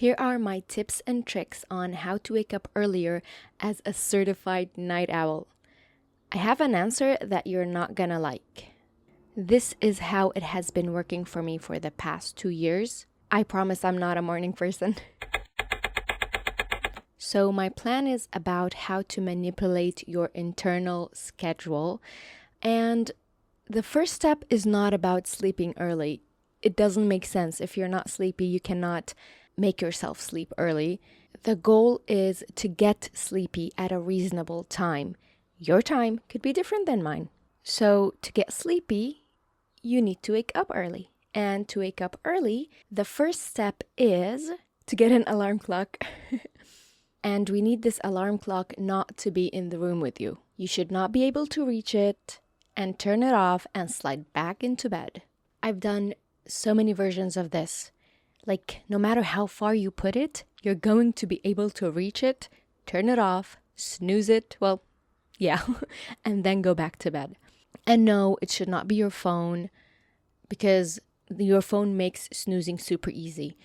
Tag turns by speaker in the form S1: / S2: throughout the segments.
S1: Here are my tips and tricks on how to wake up earlier as a certified night owl. I have an answer that you're not gonna like. This is how it has been working for me for the past 2 years. I promise I'm not a morning person. So my plan is about how to manipulate your internal schedule. And the first step is not about sleeping early. It doesn't make sense. If you're not sleepy, you cannot make yourself sleep early. The goal is to get sleepy at a reasonable time. Your time could be different than mine. So to get sleepy, you need to wake up early. And to wake up early, the first step is to get an alarm clock. And we need this alarm clock not to be in the room with you. You should not be able to reach it and turn it off and slide back into bed. I've done so many versions of this. Like, no matter how far you put it, you're going to be able to reach it, turn it off, snooze it, and then go back to bed. And no, it should not be your phone because your phone makes snoozing super easy.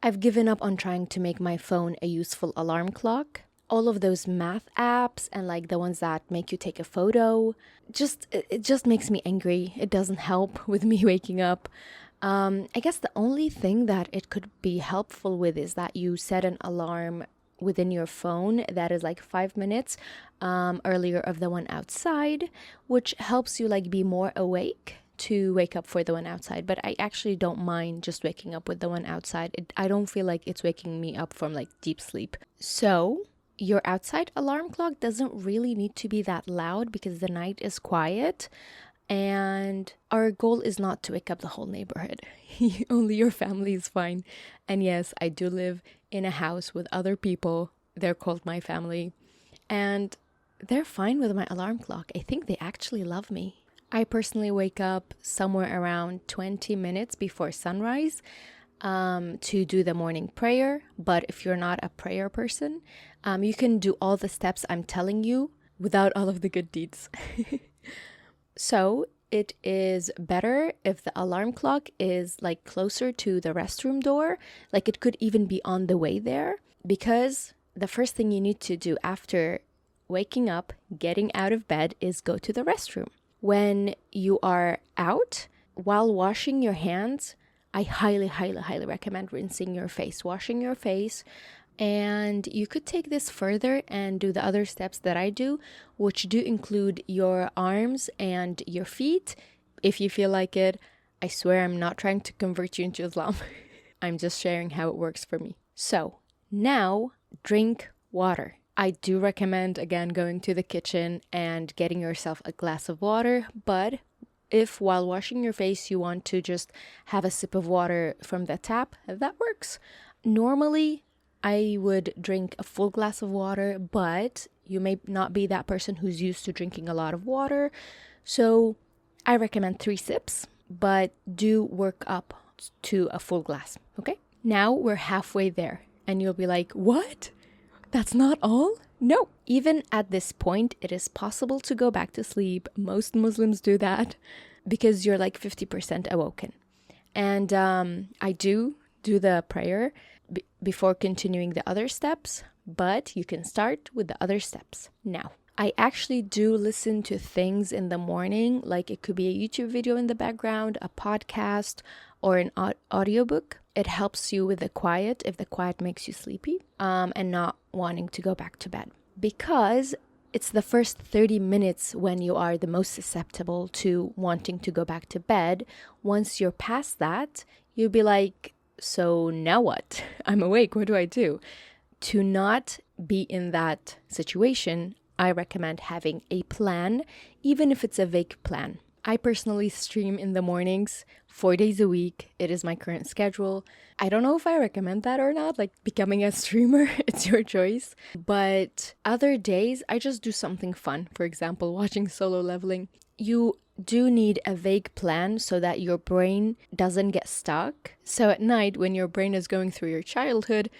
S1: I've given up on trying to make my phone a useful alarm clock. All of those math apps and like the ones that make you take a photo, it just makes me angry. It doesn't help with me waking up. I guess the only thing that it could be helpful with is that you set an alarm within your phone that is like 5 minutes earlier of the one outside, which helps you like be more awake to wake up for the one outside. But I actually don't mind just waking up with the one outside. I don't feel like it's waking me up from like deep sleep. So your outside alarm clock doesn't really need to be that loud because the night is quiet. And our goal is not to wake up the whole neighborhood. Only your family is fine. And yes, I do live in a house with other people. They're called my family. And they're fine with my alarm clock. I think they actually love me. I personally wake up somewhere around 20 minutes before sunrise to do the morning prayer. But if you're not a prayer person, you can do all the steps I'm telling you without all of the good deeds. So it is better if the alarm clock is like closer to the restroom door, like it could even be on the way there, because the first thing you need to do after waking up, getting out of bed, is go to the restroom. When you are out, while washing your hands, I highly, highly, highly recommend rinsing your face, washing your face. And you could take this further and do the other steps that I do, which do include your arms and your feet, if you feel like it. I swear I'm not trying to convert you into Islam. I'm just sharing how it works for me. So now drink water. I do recommend, again, going to the kitchen and getting yourself a glass of water. But if while washing your face you want to just have a sip of water from the tap, that works. Normally, I would drink a full glass of water, but you may not be that person who's used to drinking a lot of water. So I recommend 3 sips, but do work up to a full glass, okay? Now we're halfway there, and you'll be like, what? That's not all? No. Even at this point, it is possible to go back to sleep. Most Muslims do that because you're like 50% awoken. And I do the prayer before continuing the other steps, but you can start with the other steps. Now, I actually do listen to things in the morning, like it could be a YouTube video in the background, a podcast, or an audiobook. It helps you with the quiet, if the quiet makes you sleepy, and not wanting to go back to bed. Because it's the first 30 minutes when you are the most susceptible to wanting to go back to bed. Once you're past that, you'll be like, so now what? I'm awake, what do I do? To not be in that situation, I recommend having a plan, even if it's a vague plan. I personally stream in the mornings 4 days a week. It is my current schedule. I don't know if I recommend that or not, like becoming a streamer, it's your choice. But other days, I just do something fun. For example, watching Solo Leveling. You do need a vague plan so that your brain doesn't get stuck. So at night, when your brain is going through your childhood,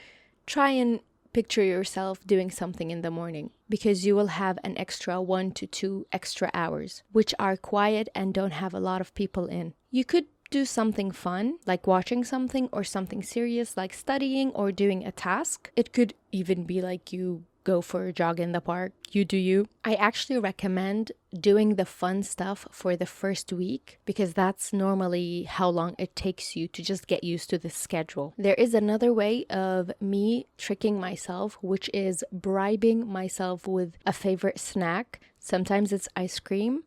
S1: try and picture yourself doing something in the morning, because you will have an extra 1 to 2 extra hours, which are quiet and don't have a lot of people in. You could do something fun, like watching something, or something serious, like studying or doing a task. It could even be like you go for a jog in the park. You do you. I actually recommend doing the fun stuff for the first week because that's normally how long it takes you to just get used to the schedule. There is another way of me tricking myself, which is bribing myself with a favorite snack. Sometimes it's ice cream.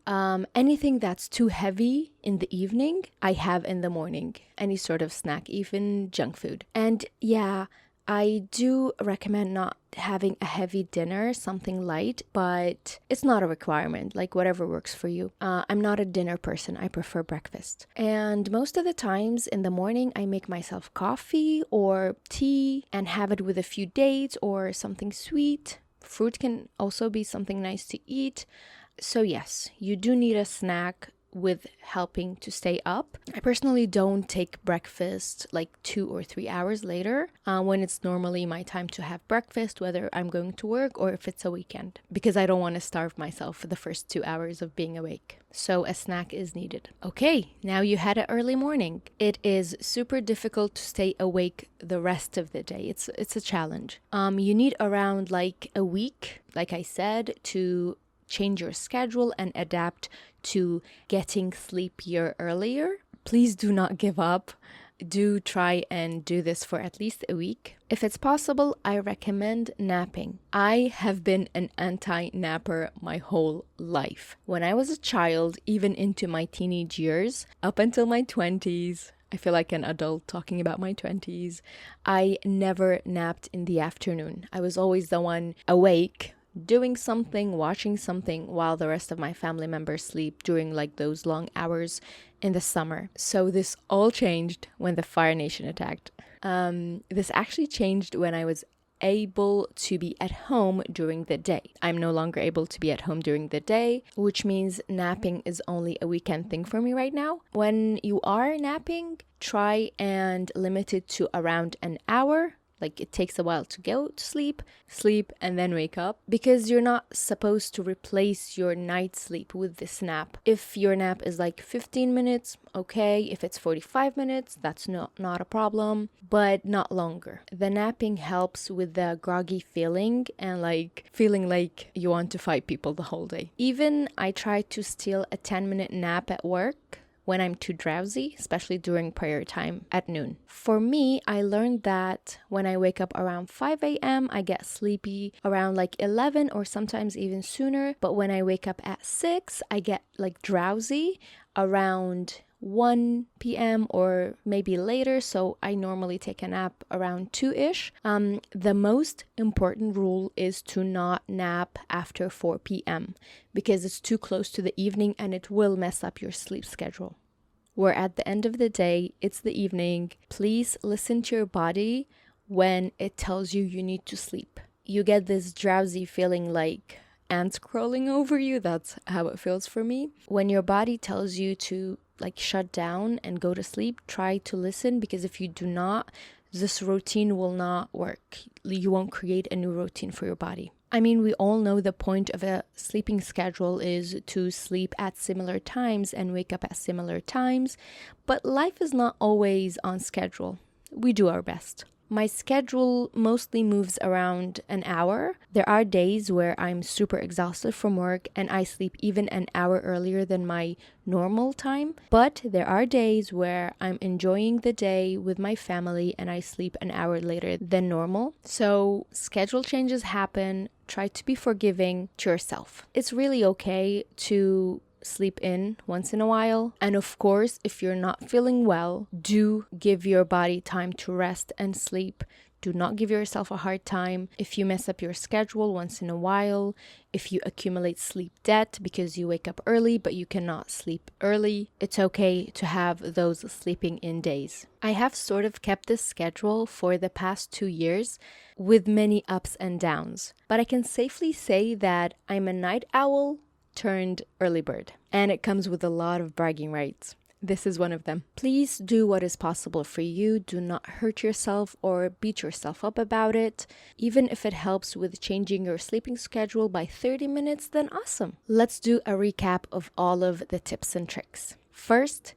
S1: Anything that's too heavy in the evening, I have in the morning. Any sort of snack, even junk food. And yeah, I do recommend not having a heavy dinner, something light, but it's not a requirement, like whatever works for you. I'm not a dinner person. I prefer breakfast. And most of the times in the morning, I make myself coffee or tea and have it with a few dates or something sweet. Fruit can also be something nice to eat. So yes, you do need a snack with helping to stay up. I personally don't take breakfast like 2 or 3 hours later when it's normally my time to have breakfast, whether I'm going to work or if it's a weekend, because I don't want to starve myself for the first 2 hours of being awake. So a snack is needed. Okay, now you had an early morning. It is super difficult to stay awake the rest of the day. It's a challenge. You need around like a week, like I said, to change your schedule and adapt to getting sleepier earlier. Please do not give up. Do try and do this for at least a week. If it's possible, I recommend napping. I have been an anti-napper my whole life. When I was a child, even into my teenage years, up until my 20s, I feel like an adult talking about my 20s, I never napped in the afternoon. I was always the one awake, doing something, watching something while the rest of my family members sleep during like those long hours in the summer. So this all changed when the Fire Nation attacked. This actually changed when I was able to be at home during the day. I'm no longer able to be at home during the day, which means napping is only a weekend thing for me right now. When you are napping, try and limit it to around an hour. Like it takes a while to go to sleep, and then wake up, because you're not supposed to replace your night sleep with this nap. If your nap is like 15 minutes, okay. If it's 45 minutes, that's not a problem, but not longer. The napping helps with the groggy feeling and like feeling like you want to fight people the whole day. Even I try to steal a 10-minute nap at work when I'm too drowsy, especially during prayer time at noon. For me, I learned that when I wake up around 5 a.m., I get sleepy around like 11 or sometimes even sooner. But when I wake up at 6, I get like drowsy around 1 p.m. or maybe later, so I normally take a nap around 2-ish. The most important rule is to not nap after 4 p.m. because it's too close to the evening and it will mess up your sleep schedule. We're at the end of the day, it's the evening. Please listen to your body when it tells you you need to sleep. You get this drowsy feeling like ants crawling over you. That's how it feels for me. When your body tells you to like shut down and go to sleep, try to listen, because if you do not, this routine will not work. You won't create a new routine for your body. I mean, we all know the point of a sleeping schedule is to sleep at similar times and wake up at similar times, but life is not always on schedule. We do our best. My schedule mostly moves around an hour. There are days where I'm super exhausted from work and I sleep even an hour earlier than my normal time. But there are days where I'm enjoying the day with my family and I sleep an hour later than normal. So schedule changes happen. Try to be forgiving to yourself. It's really okay to sleep in once in a while. And of course, if you're not feeling well, do give your body time to rest and sleep. Do not give yourself a hard time if you mess up your schedule once in a while, if you accumulate sleep debt because you wake up early but you cannot sleep early. It's okay to have those sleeping in days. I have sort of kept this schedule for the past 2 years with many ups and downs, but I can safely say that I'm a night owl turned early bird, and it comes with a lot of bragging rights. This is one of them. Please do what is possible for you. Do not hurt yourself or beat yourself up about it. Even if it helps with changing your sleeping schedule by 30 minutes, then awesome. Let's do a recap of all of the tips and tricks. First,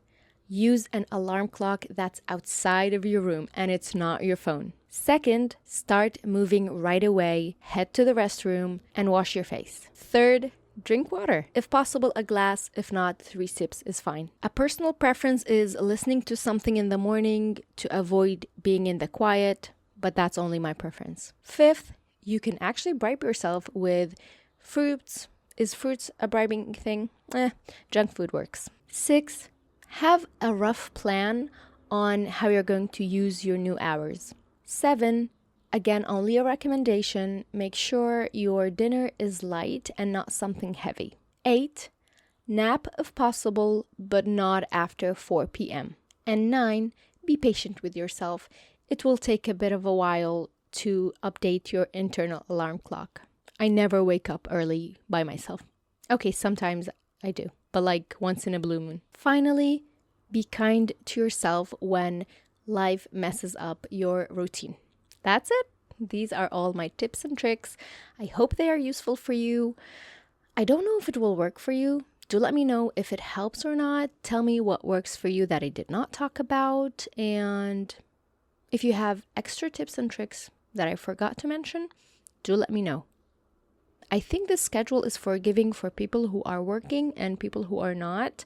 S1: use an alarm clock that's outside of your room and it's not your phone. Second, start moving right away, head to the restroom, and wash your face. Third, drink water. If possible, a glass. If not, 3 sips is fine. A personal preference is listening to something in the morning to avoid being in the quiet, but that's only my preference. Fifth, you can actually bribe yourself with fruits. Is fruits a bribing thing? Junk food works. Six, have a rough plan on how you're going to use your new hours. 7, again, only a recommendation, make sure your dinner is light and not something heavy. 8, nap if possible, but not after 4 p.m. And 9, be patient with yourself. It will take a bit of a while to update your internal alarm clock. I never wake up early by myself. Okay, sometimes I do, but like once in a blue moon. Finally, be kind to yourself when life messes up your routine. That's it. These are all my tips and tricks. I hope they are useful for you. I don't know if it will work for you. Do let me know if it helps or not. Tell me what works for you that I did not talk about. And if you have extra tips and tricks that I forgot to mention, do let me know. I think this schedule is forgiving for people who are working and people who are not,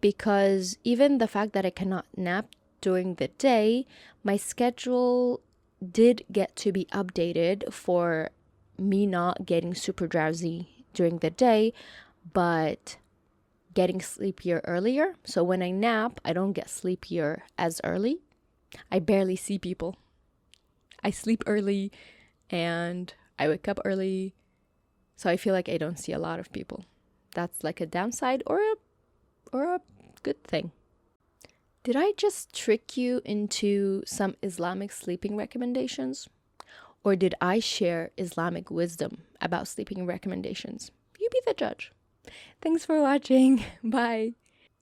S1: because even the fact that I cannot nap during the day, my schedule did get to be updated for me not getting super drowsy during the day, but getting sleepier earlier. So when I nap, I don't get sleepier as early. I barely see people. I sleep early and I wake up early, so I feel like I don't see a lot of people. That's like a downside or a good thing. Did I just trick you into some Islamic sleeping recommendations? Or did I share Islamic wisdom about sleeping recommendations? You be the judge. Thanks for watching. Bye.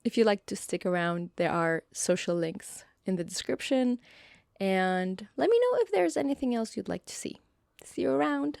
S1: If you'd like to stick around, there are social links in the description. And let me know if there's anything else you'd like to see. See you around.